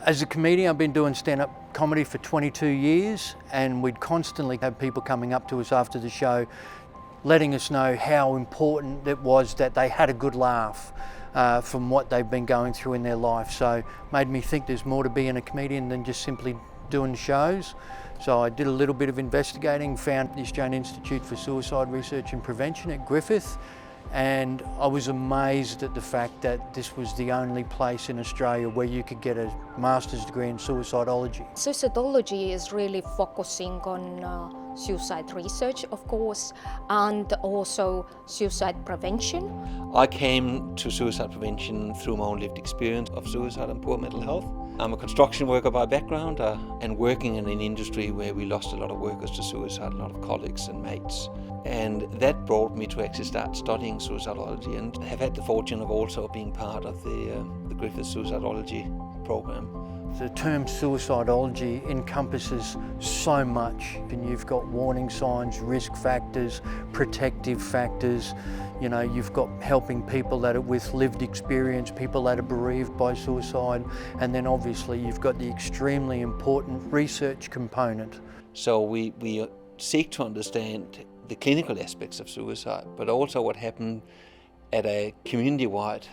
As a comedian, I've been doing stand-up comedy for 22 years, and we'd constantly have people coming up to us after the show letting us know how important it was that they had a good laugh from what they've been going through in their life. So made me think there's more to being a comedian than just simply doing shows. So I did a little bit of investigating, found the Australian Institute for Suicide Research and Prevention at Griffith, and I was amazed at the fact that this was the only place in Australia where you could get a master's degree in suicidology. Suicidology is really focusing on suicide research, of course, and also suicide prevention. I came to suicide prevention through my own lived experience of suicide and poor mental health. I'm a construction worker by background and working in an industry where we lost a lot of workers to suicide, a lot of colleagues and mates. And that brought me to actually start studying suicidology, and have had the fortune of also being part of the Griffith suicidology program. The term suicidology encompasses so much, and you've got warning signs, risk factors, protective factors. You know, you've got helping people that are with lived experience, people that are bereaved by suicide, and then obviously you've got the extremely important research component. So we seek to understand the clinical aspects of suicide, but also what happened at a community-wide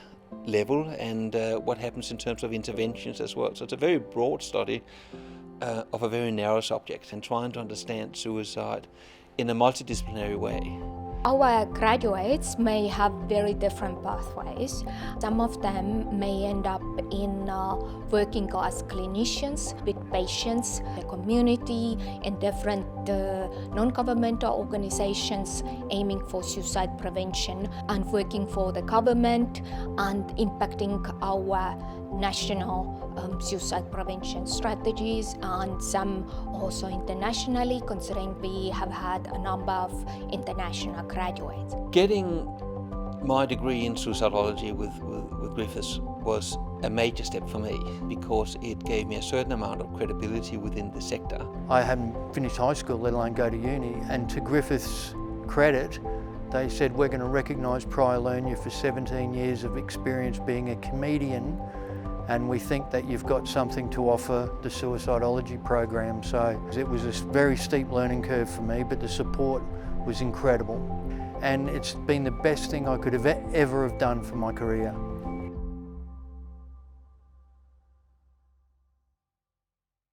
level and what happens in terms of interventions as well. So it's a very broad study of a very narrow subject, and trying to understand suicide in a multidisciplinary way. Our graduates may have very different pathways. Some of them may end up in working as clinicians with patients, the community, and different non-governmental organizations aiming for suicide prevention, and working for the government and impacting our national suicide prevention strategies, and some also internationally, considering we have had a number of international graduates. Getting my degree in suicidology with Griffiths was a major step for me, because it gave me a certain amount of credibility within the sector. I hadn't finished high school, let alone go to uni, and to Griffith's credit, they said, we're going to recognise prior learning for 17 years of experience being a comedian, and we think that you've got something to offer the suicidology program. So it was a very steep learning curve for me, but the support was incredible. And it's been the best thing I could have ever have done for my career.